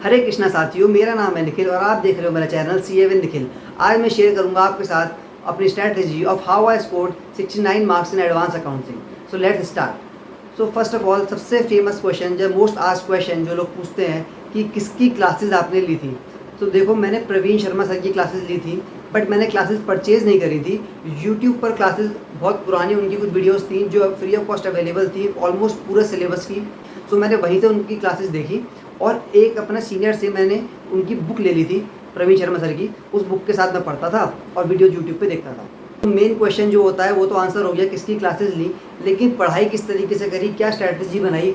हरे कृष्णा साथियों, मेरा नाम है निखिल और आप देख रहे हो मेरा चैनल CA विद निखिल। आज मैं शेयर करूंगा आपके साथ अपनी strategy of how I scored 69 marks in advance accounting. So let's start. So first of all, सबसे फेमस क्वेश्चन, जो मोस्ट आस्क्ड क्वेश्चन जो लोग पूछते हैं कि किसकी क्लासेस आपने ली थी। तो देखो, मैंने प्रवीण शर्मा सर की क्लासेस ली थी, बट मैंने क्लासेस परचेज़ नहीं करी थी। यूट्यूब पर क्लासेस बहुत पुरानी उनकी कुछ वीडियोस थी जो फ्री ऑफ कॉस्ट अवेलेबल थी, ऑलमोस्ट पूरे सिलेबस की। सो मैंने वहीं से उनकी क्लासेस देखी और एक अपना सीनियर से मैंने उनकी बुक ले ली थी, प्रवीण शर्मा सर की। उस बुक के साथ मैं पढ़ता था और वीडियो यूट्यूब पे देखता था। तो मेन क्वेश्चन जो होता है वो तो आंसर हो गया किसकी क्लासेस ली, लेकिन पढ़ाई किस तरीके से करी, क्या स्ट्रैटेजी बनाई,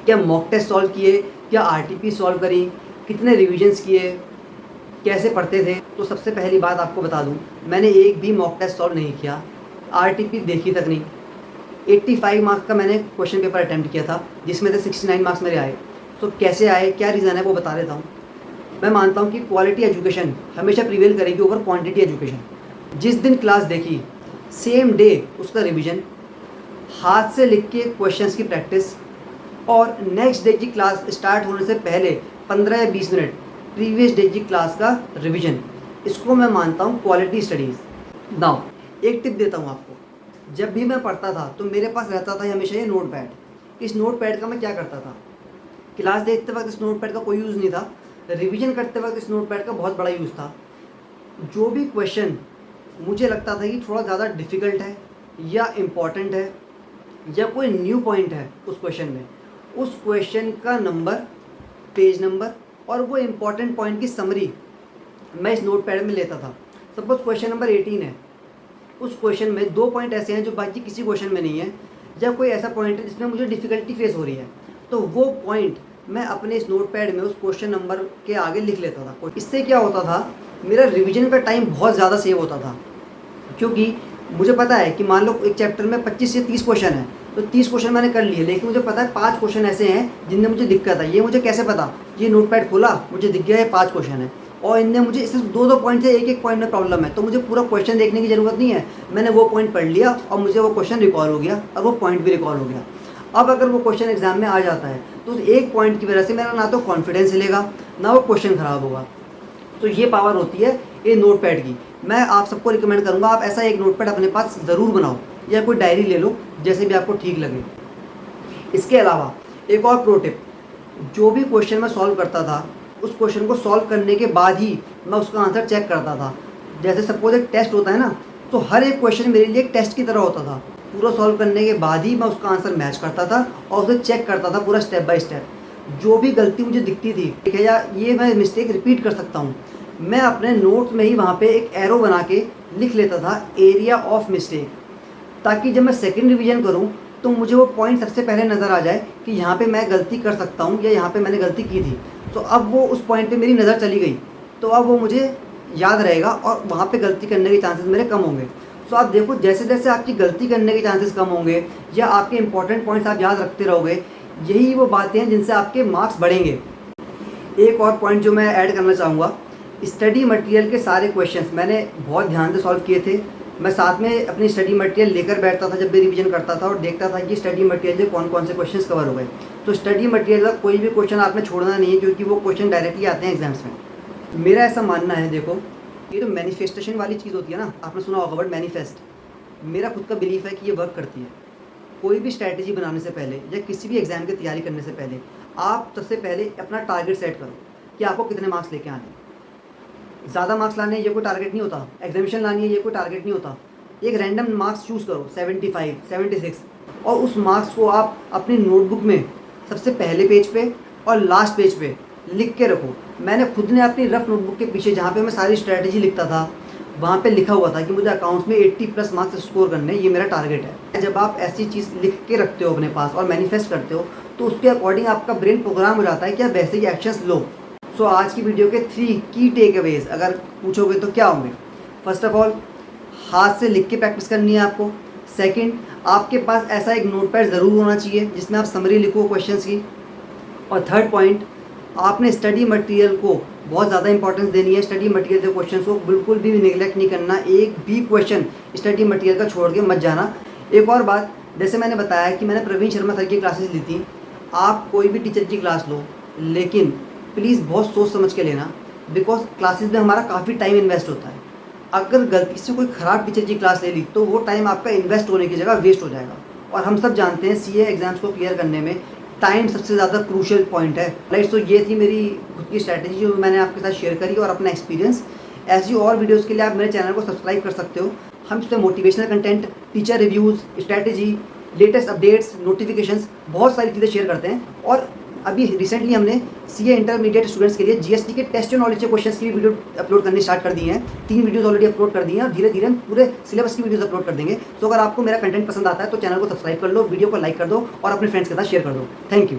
क्या मॉक टेस्ट सॉल्व किए, क्या RTP सॉल्व करी, कितने रिविजन्स किए, कैसे पढ़ते थे। तो सबसे पहली बात आपको बता दूं, मैंने एक भी मॉक टेस्ट सॉल्व नहीं किया, RTP देखी तक नहीं। 85 मार्क्स का मैंने क्वेश्चन पेपर अटैम्प्ट किया था, जिसमें से 69 मार्क्स मेरे आए। तो कैसे आए, क्या रीज़न है, वो बता देता हूँ। मैं मानता हूँ कि क्वालिटी एजुकेशन हमेशा प्रिवेल करेगी ओवर क्वांटिटी एजुकेशन। जिस दिन क्लास देखी, सेम डे उसका रिवीजन, हाथ से लिख के क्वेश्चंस की प्रैक्टिस, और नेक्स्ट डे की क्लास स्टार्ट होने से पहले 15 या 20 मिनट प्रीवियस डे की क्लास का रिवीजन, इसको मैं मानता हूँ क्वालिटी स्टडीज़। नाउ एक टिप देता हूँ आपको। जब भी मैं पढ़ता था तो मेरे पास रहता था हमेशा ये नोट पैड। इस नोट पैड का मैं क्या करता था, क्लास देखते वक्त इस नोट पैड का कोई यूज़ नहीं था, रिवीजन करते वक्त इस नोट पैड का बहुत बड़ा यूज़ था। जो भी क्वेश्चन मुझे लगता था कि थोड़ा ज़्यादा डिफ़िकल्ट है या इम्पॉर्टेंट है या कोई न्यू पॉइंट है उस क्वेश्चन में, उस क्वेश्चन का नंबर, पेज नंबर और वो इम्पॉर्टेंट पॉइंट की समरी मैं इस नोट पैड में लेता था। सपोज क्वेश्चन नंबर 18 है, उस क्वेश्चन में 2 पॉइंट ऐसे हैं जो बाकी किसी क्वेश्चन में नहीं है, या कोई ऐसा पॉइंट है जिसमें मुझे डिफ़िकल्टी फेस हो रही है, तो वो पॉइंट मैं अपने इस नोट पैड में उस क्वेश्चन नंबर के आगे लिख लेता था। इससे क्या होता था, मेरा रिवीजन का टाइम बहुत ज़्यादा सेव होता था। क्योंकि मुझे पता है कि मान लो एक चैप्टर में 25 से 30 क्वेश्चन है, तो 30 क्वेश्चन मैंने कर लिए, लेकिन मुझे पता है 5 क्वेश्चन ऐसे हैं जिनमें मुझे दिक्कत है। ये मुझे कैसे पता, ये नोट पैड खोला, मुझे दिख गया है 5 क्वेश्चन है और इनमें मुझे सिर्फ 2-2 पॉइंट से एक पॉइंट में प्रॉब्लम है, तो मुझे पूरा क्वेश्चन देखने की ज़रूरत नहीं है। मैंने वो पॉइंट पढ़ लिया और मुझे वो क्वेश्चन रिकॉल हो गया और वो पॉइंट भी रिकॉल हो गया। अब अगर वो क्वेश्चन एग्जाम में आ जाता है तो उस एक पॉइंट की वजह से मेरा ना तो कॉन्फिडेंस हिलेगा, ना वो क्वेश्चन ख़राब होगा। तो ये पावर होती है ये नोट पैड की। मैं आप सबको रिकमेंड करूँगा, आप ऐसा एक नोट पैड अपने पास ज़रूर बनाओ या कोई डायरी ले लो, जैसे भी आपको ठीक लगे। इसके अलावा एक और प्रो टिप, जो भी क्वेश्चन मैं सॉल्व करता था, उस क्वेश्चन को सॉल्व करने के बाद ही मैं उसका आंसर चेक करता था। जैसे सपोज एक टेस्ट होता है ना, तो हर एक क्वेश्चन मेरे लिए एक टेस्ट की तरह होता था। पूरा सॉल्व करने के बाद ही मैं उसका आंसर मैच करता था और उसे चेक करता था पूरा स्टेप बाय स्टेप। जो भी गलती मुझे दिखती थी, ठीक है, या ये मैं मिस्टेक रिपीट कर सकता हूँ, मैं अपने नोट्स में ही वहाँ पे एक एरो बना के लिख लेता था, एरिया ऑफ मिस्टेक, ताकि जब मैं सेकंड रिवीजन करूँ तो मुझे वो पॉइंट सबसे पहले नज़र आ जाए कि यहाँ पे मैं गलती कर सकता हूँ या यहाँ पे मैंने गलती की थी। तो अब वो उस पॉइंट पे मेरी नज़र चली गई, तो अब वो मुझे याद रहेगा और वहाँ पे गलती करने के चांसेस मेरे कम होंगे। सो आप देखो, जैसे जैसे आपकी गलती करने के चांसेस कम होंगे या आपके इंपॉर्टेंट पॉइंट्स आप याद रखते रहोगे, यही वो बातें हैं जिनसे आपके मार्क्स बढ़ेंगे। एक और पॉइंट जो मैं ऐड करना चाहूँगा, स्टडी मटेरियल के सारे क्वेश्चंस मैंने बहुत ध्यान से सॉल्व किए थे। मैं साथ में अपनी स्टडी मटेरियल लेकर बैठता था जब भी रिवीजन करता था और देखता था कि स्टडी मटेरियल से कौन कौन से क्वेश्चंस कवर हो गए। तो स्टडी मटेरियल का कोई भी क्वेश्चन आपने छोड़ना नहीं है, क्योंकि वो क्वेश्चन डायरेक्टली आते हैं एग्जाम्स में। मेरा ऐसा मानना है, देखो, ये जो मैनिफेस्टेशन वाली चीज़ होती है ना, आपने सुना होगा वर्ड मैनिफेस्ट, मेरा खुद का बिलीफ है कि ये वर्क करती है। कोई भी स्ट्रैटेजी बनाने से पहले या किसी भी एग्ज़ाम की तैयारी करने से पहले आप सबसे पहले अपना टारगेट सेट करो कि आपको कितने मार्क्स लेके आने हैं। ज़्यादा मार्क्स लाने हैं ये कोई टारगेट नहीं होता, एग्जामिनेशन लानी है ये कोई टारगेट नहीं होता। एक रैंडम मार्क्स चूज़ करो, 75, 76, और उस मार्क्स को आप अपनी नोटबुक में सबसे पहले पेज पे और लास्ट पेज पे लिख के रखो। मैंने खुद ने अपनी रफ नोटबुक के पीछे, जहाँ पे मैं सारी स्ट्रैटेजी लिखता था, वहाँ पे लिखा हुआ था कि मुझे अकाउंट्स में 80+ मार्क्स स्कोर करने, ये मेरा टारगेट है। जब आप ऐसी चीज़ लिख के रखते हो अपने पास और मैनिफेस्ट करते हो, तो उसके अकॉर्डिंग आपका ब्रेन प्रोग्राम हो जाता है कि आप वैसे ही एक्शंस लो। सो आज की वीडियो के 3 की टेक अवेज अगर पूछोगे तो क्या होंगे? फर्स्ट ऑफ ऑल, हाथ से लिख के प्रैक्टिस करनी है आपको। सेकंड, आपके पास ऐसा एक नोटपैड ज़रूर होना चाहिए जिसमें आप समरी लिखो क्वेश्चंस की। और थर्ड पॉइंट, आपने स्टडी मटेरियल को बहुत ज़्यादा इंपॉर्टेंस देनी है। स्टडी मटेरियल के क्वेश्चंस को बिल्कुल भी निगलेक्ट नहीं करना, एक भी क्वेश्चन स्टडी मटेरियल का छोड़ के मत जाना। एक और बात, जैसे मैंने बताया कि मैंने प्रवीण शर्मा सर की क्लासेस ली थी, आप कोई भी टीचर की क्लास लो, लेकिन प्लीज़ बहुत सोच समझ के लेना, बिकॉज क्लासेस में हमारा काफ़ी टाइम इन्वेस्ट होता है। अगर गलती से कोई ख़राब टीचर की क्लास ले ली तो वो टाइम आपका इन्वेस्ट होने की जगह वेस्ट हो जाएगा। और हम सब जानते हैं सीए एग्ज़ाम्स को क्लियर करने में टाइम सबसे ज़्यादा क्रूशियल पॉइंट है। राइट, तो ये थी मेरी खुद की स्ट्रैटेजी जो मैंने आपके साथ शेयर करी और अपना एक्सपीरियंस। ऐसी और वीडियोज़ के लिए आप मेरे चैनल को सब्सक्राइब कर सकते हो। हम इस पर motivational content, teacher reviews, strategy, latest updates, notifications, बहुत सारी चीज़ें शेयर करते हैं। और अभी रिसेंटली हमने सीए इंटरमीडिएट स्टूडेंट्स के लिए जीएसटी के टेस्ट और नॉलेज के क्वेश्चंस की वीडियो अपलोड करनी स्टार्ट कर दी हैं। 3 वीडियोस ऑलरेडी अपलोड कर दी हैं और धीरे धीरे हम पूरे सिलेबस की वीडियोस अपलोड कर देंगे। तो अगर आपको मेरा कंटेंट पसंद आता है तो चैनल को सब्सक्राइब कर लो, वीडियो को लाइक कर दो और अपने फ्रेंड्स के साथ शेयर कर दो। Thank you.